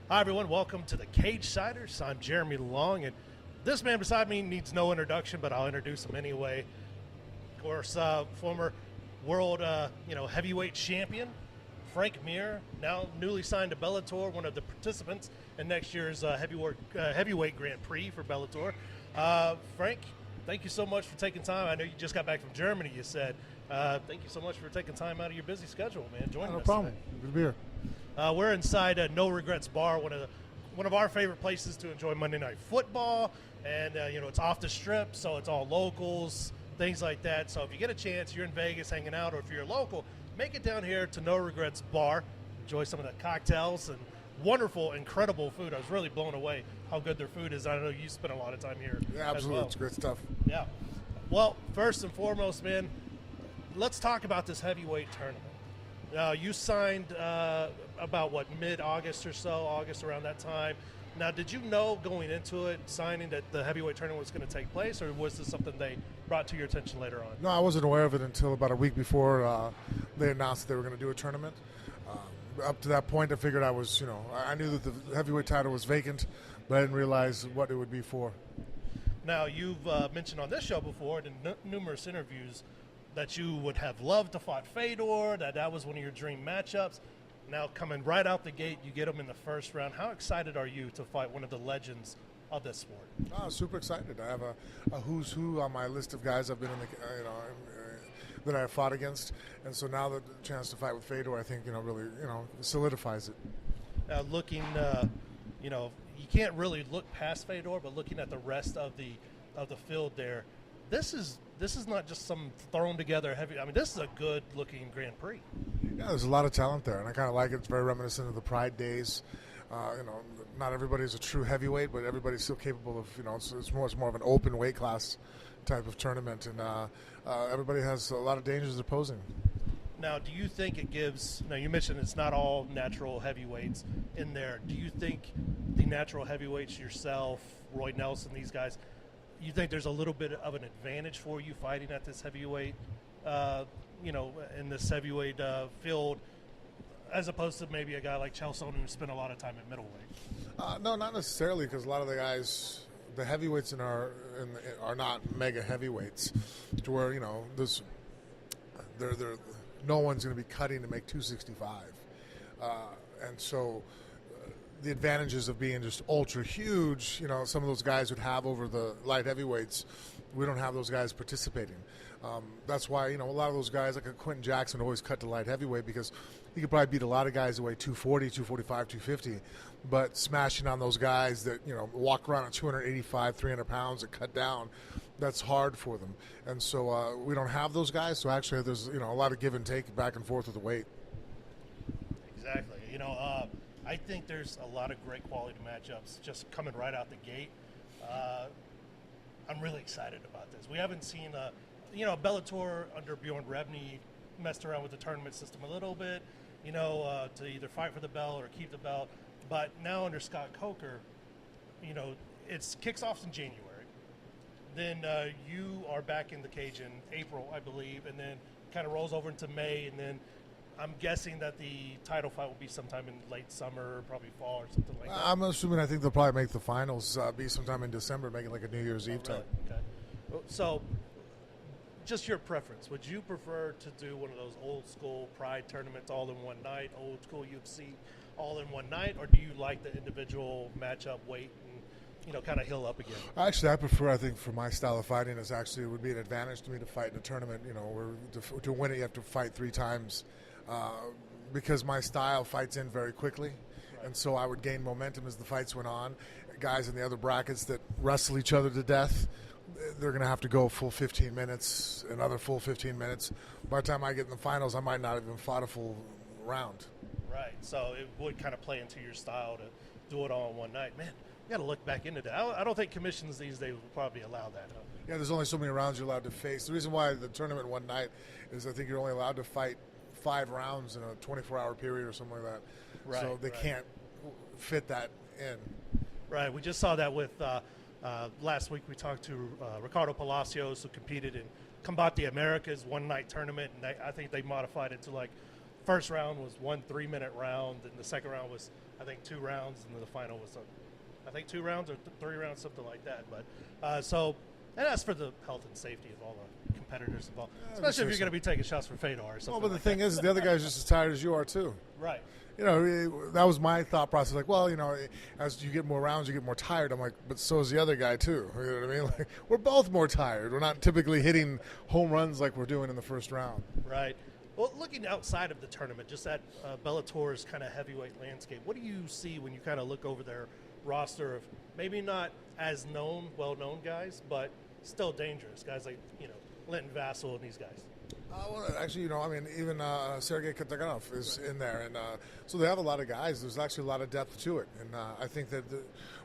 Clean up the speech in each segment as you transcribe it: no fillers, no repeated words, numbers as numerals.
Hi, everyone. Welcome to the Cage Siders. I'm Jeremy Long, and this man beside me needs no introduction, but I'll introduce him anyway. Of course, former world, heavyweight champion, Frank Mir, now newly signed to Bellator, one of the participants in next year's heavyweight Grand Prix for Bellator. Frank, thank you so much for taking time. I know you just got back from Germany, you said. Thank you so much for taking time out of your busy schedule, man. Joining us. No problem. Today. Good to be here. We're inside No Regrets Bar, one of our favorite places to enjoy Monday Night Football, and it's off the strip, so it's all locals, things like that. So if you get a chance, you're in Vegas hanging out, or if you're local, make it down here to No Regrets Bar, enjoy some of the cocktails and wonderful, incredible food. I was really blown away how good their food is. I know you spent a lot of time here. Yeah, absolutely. As well. It's great stuff. Yeah. Well, first and foremost, man, let's talk about this heavyweight tournament. You signed about, mid-August or so, August around that time. Now, did you know going into it, signing, that the heavyweight tournament was going to take place, or was this something they brought to your attention later on? No, I wasn't aware of it until about a week before they announced that they were going to do a tournament. Up to that point, I figured I knew that the heavyweight title was vacant, but I didn't realize what it would be for. Now, you've mentioned on this show before, in numerous interviews, that you would have loved to fight Fedor, that was one of your dream matchups. Now, coming right out the gate, you get him in the first round. How excited are you to fight one of the legends of this sport? Oh, super excited. I have a who's who on my list of guys I've been in that I have fought against, and so now the chance to fight with Fedor, I think really solidifies it. Looking, you can't really look past Fedor, but looking at the rest of the field there, this is not just some thrown together heavy. I mean, this is a good looking Grand Prix. Yeah, there's a lot of talent there, and I kind of like it. It's very reminiscent of the Pride days. Not everybody's a true heavyweight, but everybody's still capable of. It's more of an open weight class type of tournament, and everybody has a lot of dangers opposing. Now, do you think it gives? Now, you mentioned it's not all natural heavyweights in there. Do you think the natural heavyweights, yourself, Roy Nelson, these guys, you think there's a little bit of an advantage for you fighting at this heavyweight, in this heavyweight field, as opposed to maybe a guy like Chael Sonnen who spent a lot of time at middleweight? No, not necessarily, because a lot of the guys, the heavyweights are not mega heavyweights, to where no one's going to be cutting to make 265, and so. The advantages of being just ultra huge, some of those guys would have over the light heavyweights. We don't have those guys participating. That's why, a lot of those guys, like a Quentin Jackson, always cut to light heavyweight because he could probably beat a lot of guys that weigh 240, 245, 250. But smashing on those guys that, walk around at 285, 300 pounds and cut down, that's hard for them. And so we don't have those guys. So actually there's, a lot of give and take back and forth with the weight. Exactly. I think there's a lot of great quality matchups just coming right out the gate. I'm really excited about this. We haven't seen Bellator under Bjorn Rebney messed around with the tournament system a little bit, to either fight for the belt or keep the belt. But now under Scott Coker, it kicks off in January. Then you are back in the cage in April, I believe, and then kind of rolls over into May, and then I'm guessing that the title fight will be sometime in late summer, probably fall or something like that. I'm assuming I think they'll probably make the finals be sometime in December, make it like a New Year's Eve really? type. Okay. So, just your preference. Would you prefer to do one of those old school Pride tournaments all in one night, old school UFC all in one night, or do you like the individual matchup, wait, and kind of heal up again? Actually, I think for my style of fighting, it would be an advantage to me to fight in a tournament. Where to win it, you have to fight 3 times. Because my style fights in very quickly, and so I would gain momentum as the fights went on. Guys in the other brackets that wrestle each other to death, they're going to have to go full 15 minutes, another full 15 minutes. By the time I get in the finals, I might not have even fought a full round. Right, so it would kind of play into your style to do it all in one night. Man, you got to look back into that. I don't think commissions these days will probably allow that. Huh? Yeah, there's only so many rounds you're allowed to face. The reason why the tournament one night is I think you're only allowed to fight 5 rounds in a 24-hour period or something like that. Right, so they can't fit that in. Right. We just saw that with last week. We talked to Ricardo Palacios, who competed in Combate Americas one-night tournament, and I think they modified it to first round was 1 3-minute round, and the second round was I think 2 rounds, and then the final was, I think 2 rounds or 3 rounds, something like that. But so, and that's for the health and safety of all the competitors involved, especially if you're going to be taking shots for Fedor or something. Well, but like the thing is, the other guy's just as tired as you are too. Right. You know, that was my thought process. Like, well, you know, as you get more rounds, you get more tired. I'm like, but so is the other guy too. You know what I mean? Like, we're both more tired. We're not typically hitting home runs like we're doing in the first round. Right. Well, looking outside of the tournament, just at Bellator's kind of heavyweight landscape, what do you see when you kind of look over their roster of maybe not as well-known guys, but still dangerous guys like, you know, Linton Vassell and these guys? Well, actually, you know, I mean, even Sergey Kataganov is in there, and so they have a lot of guys. There's actually a lot of depth to it, and I think that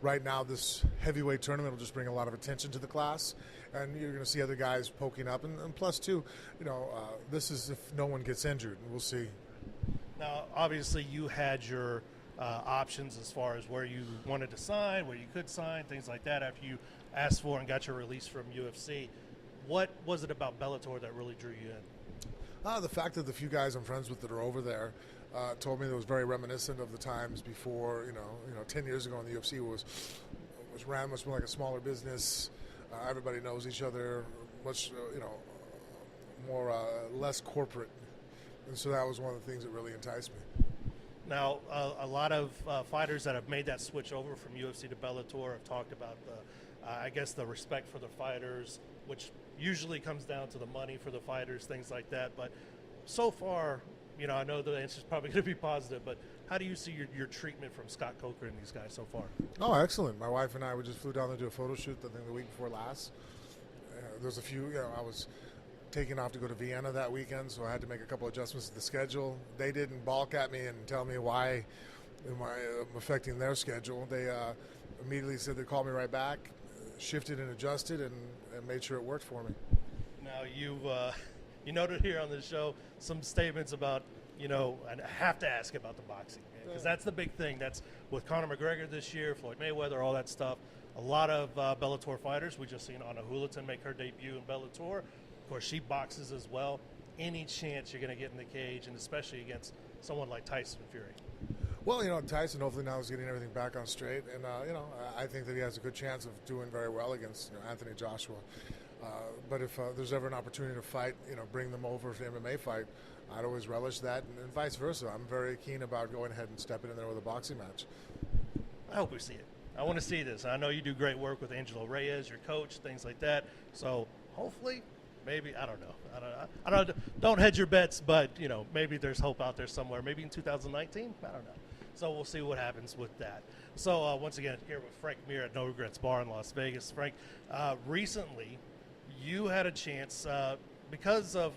right now this heavyweight tournament will just bring a lot of attention to the class, and you're going to see other guys poking up, and plus, too, you know, this is if no one gets injured, and we'll see. Now, obviously, you had your options as far as where you wanted to sign, where you could sign, things like that after you asked for and got your release from UFC. What was it about Bellator that really drew you in? The fact that the few guys I'm friends with that are over there told me that it was very reminiscent of the times before, you know, 10 years ago in the UFC was ran much more like a smaller business. Everybody knows each other, much, you know, more less corporate, and so that was one of the things that really enticed me. Now, a lot of fighters that have made that switch over from UFC to Bellator have talked about I guess the respect for the fighters, which usually comes down to the money for the fighters, things like that. But so far, you know, I know the answer is probably going to be positive, but how do you see your treatment from Scott Coker and these guys so far? Oh, excellent. My wife and I, we just flew down to do a photo shoot, I think, the week before last. There's a few, you know, I was taking off to go to Vienna that weekend, so I had to make a couple adjustments to the schedule. They didn't balk at me and tell me why am I affecting their schedule. They immediately said they'd call me right back, shifted and adjusted, and made sure it worked for me. Now, you noted here on the show some statements about, you know, and I have to ask about the boxing, because that's the big thing. That's with Conor McGregor this year, Floyd Mayweather, all that stuff. A lot of Bellator fighters. We just seen Anna Hulaton make her debut in Bellator. Of course, she boxes as well. Any chance you're going to get in the cage, and especially against someone like Tyson Fury? Well, you know, Tyson hopefully now is getting everything back on straight, and you know, I think that he has a good chance of doing very well against, you know, Anthony Joshua. But if there's ever an opportunity to fight, you know, bring them over for an MMA fight, I'd always relish that, and vice versa. I'm very keen about going ahead and stepping in there with a boxing match. I hope we see it. I want to see this. I know you do great work with Angelo Reyes, your coach, things like that. So hopefully, maybe, I don't know. Don't hedge your bets, but, you know, maybe there's hope out there somewhere. Maybe in 2019. I don't know. So we'll see what happens with that. So once again, here with Frank Mir at No Regrets Bar in Las Vegas. Frank, recently you had a chance because of,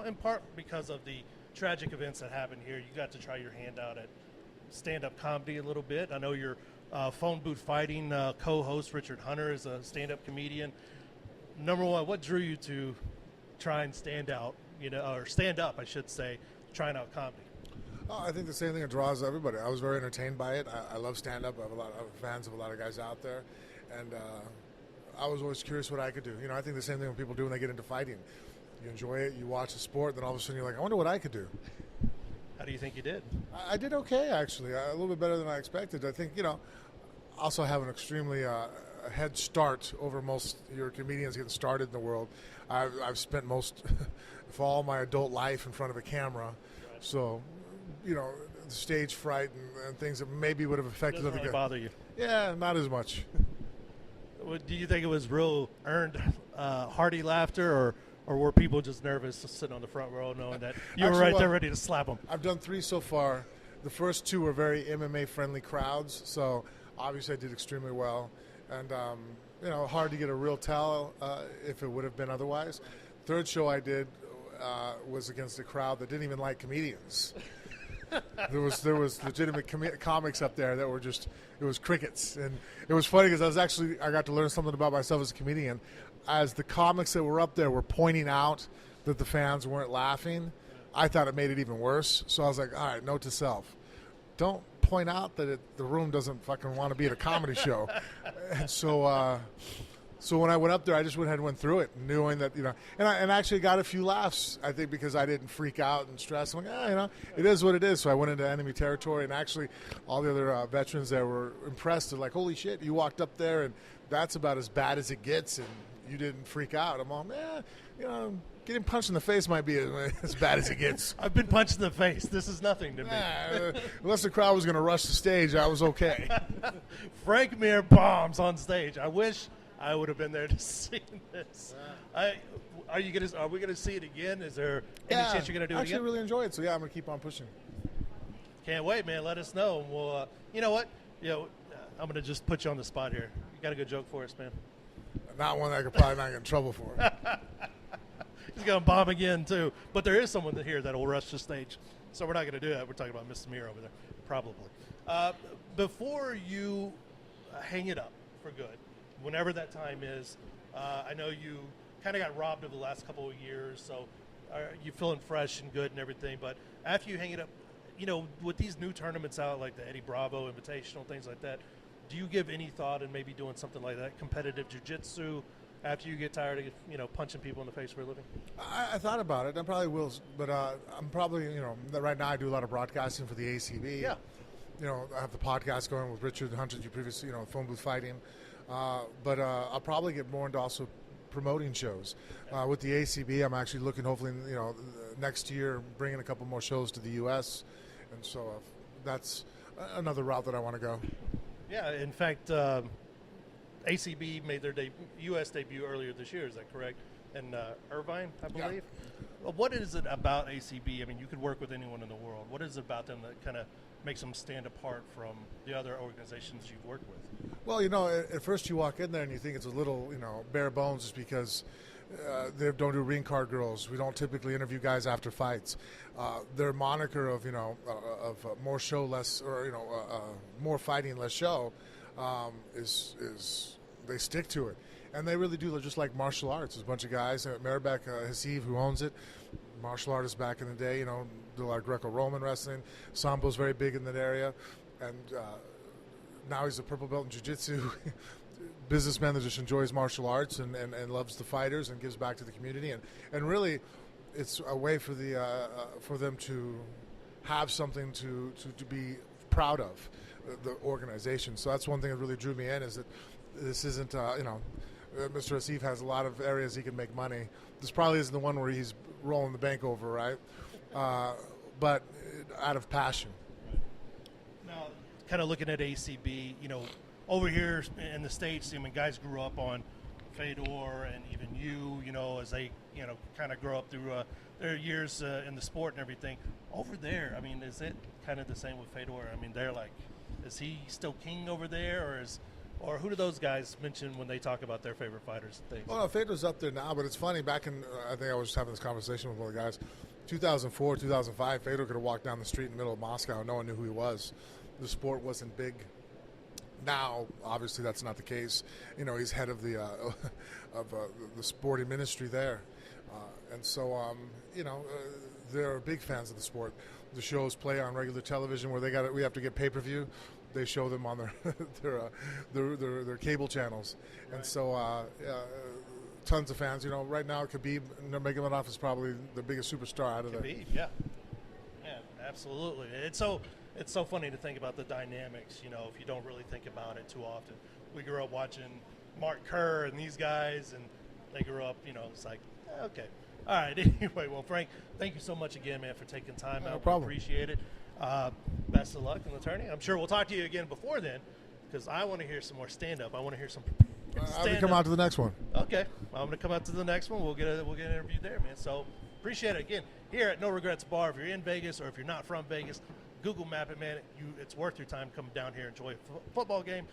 in part because of the tragic events that happened here, you got to try your hand out at stand-up comedy a little bit. I know your Phone Booth Fighting co-host Richard Hunter is a stand-up comedian. Number one, what drew you to try and stand out, you know, or stand up, I should say, trying out comedy? Oh, I think the same thing that draws everybody. I was very entertained by it. I love stand-up. I have a lot of fans of a lot of guys out there, and I was always curious what I could do. You know, I think the same thing when people do when they get into fighting. You enjoy it, you watch the sport, then all of a sudden you're like, I wonder what I could do. How do you think you did? I did okay, actually. A little bit better than I expected. I think, you know, also have an extremely head start over most your comedians getting started in the world. I've spent most for all my adult life in front of a camera, right. So, you know, stage fright and things that maybe would have affected other guys. Doesn't really bother you? Yeah, not as much. Do you think it was real earned, hearty laughter, or were people just nervous sitting on the front row knowing that you were right there ready to slap them? I've done 3 so far. The first 2 were very MMA-friendly crowds, so obviously I did extremely well. And, you know, hard to get a real tell if it would have been otherwise. Third show I did was against a crowd that didn't even like comedians. There was legitimate comics up there that were just, it was crickets. And it was funny because I got to learn something about myself as a comedian. As the comics that were up there were pointing out that the fans weren't laughing, I thought it made it even worse. So I was like, all right, note to self. Don't point out that the room doesn't fucking want to be at a comedy show. And so So when I went up there, I just went ahead and went through it, knowing that, and I actually got a few laughs, I think, because I didn't freak out and stress. I'm like, it is what it is. So I went into enemy territory, and actually all the other veterans there were impressed. They're like, holy shit, you walked up there, and that's about as bad as it gets, and you didn't freak out. I'm all, getting punched in the face might be as bad as it gets. I've been punched in the face. This is nothing to me. Unless the crowd was going to rush the stage, I was okay. Frank Mir bombs on stage. I wish I would have been there to see this. Are we gonna see it again? Is there any chance you're gonna do it again? I actually really enjoy it, so I'm gonna keep on pushing. Can't wait, man. Let us know. Well, you know what? I'm gonna just put you on the spot here. You got a good joke for us, man? Not one that I could probably not get in trouble for. He's gonna bomb again too. But there is someone here that will rush the stage, so we're not gonna do that. We're talking about Mr. Mir over there, probably. Before you hang it up for good, whenever that time is, I know you kind of got robbed of the last couple of years, so you feeling fresh and good and everything. But after you hang it up, with these new tournaments out, like the Eddie Bravo Invitational, things like that, do you give any thought in maybe doing something like that, competitive jiu-jitsu, after you get tired of punching people in the face for a living? I thought about it. I probably will, but I'm probably, right now I do a lot of broadcasting for the ACB. Yeah. I have the podcast going with Richard Hunter, you previously, phone booth fighting. But I'll probably get more into also promoting shows. With the ACB, I'm actually looking, hopefully, next year, bringing a couple more shows to the U.S. And so that's another route that I want to go. Yeah, in fact, ACB made their U.S. debut earlier this year. Is that correct? In Irvine, I believe. Yeah. What is it about ACB? I mean, you could work with anyone in the world. What is it about them that kind of makes them stand apart from the other organizations you've worked with? Well, at first you walk in there and you think it's a little, bare bones, just because they don't do ring card girls. We don't typically interview guys after fights. Their moniker of, more show, less, or, more fighting, less show, is they stick to it. And they really do. They're just like martial arts. There's a bunch of guys. Maribek Hassiv, who owns it, martial artist back in the day, do a lot of Greco-Roman wrestling. Sambo's very big in that area. And now he's a purple belt in jiu-jitsu. Businessman that just enjoys martial arts and loves the fighters and gives back to the community. And really, it's a way for for them to have something to be proud of, the organization. So that's one thing that really drew me in, is that this isn't, Mr. Hassiv has a lot of areas he can make money. This probably isn't the one where he's rolling the bank over, right? But out of passion. Now, kind of looking at ACB, over here in the States, guys grew up on Fedor and even you, as they, kind of grow up through their years in the sport and everything. Over there, is it kind of the same with Fedor? They're like, is he still king over there, or who do those guys mention when they talk about their favorite fighters and things? Well, no, Fedor's up there now, but it's funny. Back in, I think I was having this conversation with one of the guys, 2004, 2005, Fedor could have walked down the street in the middle of Moscow and no one knew who he was. The sport wasn't big. Now, obviously, that's not the case. He's head of the the sporting ministry there, and so they're big fans of the sport. The shows play on regular television where we have to get pay-per-view. They show them on their cable channels, and so tons of fans. Right now Khabib Nurmagomedov is probably the biggest superstar out of there. Khabib, yeah, absolutely. It's so funny to think about the dynamics. If you don't really think about it too often. We grew up watching Mark Kerr and these guys, and they grew up. It's like, okay, all right. Anyway, well, Frank, thank you so much again, man, for taking time out. No problem. We appreciate it. Best of luck in the tourney. I'm sure we'll talk to you again before then, because I want to hear some more stand-up. I want to hear some I'll come out to the next one. Okay, I'm going to come out to the next one. We'll get an interview there, man. So appreciate it again. Here at No Regrets Bar, if you're in Vegas or if you're not from Vegas, Google map it, man. It's worth your time coming down here, enjoy a football game,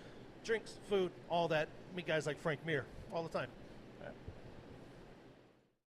drinks, food, all that. Meet guys like Frank Mir all the time.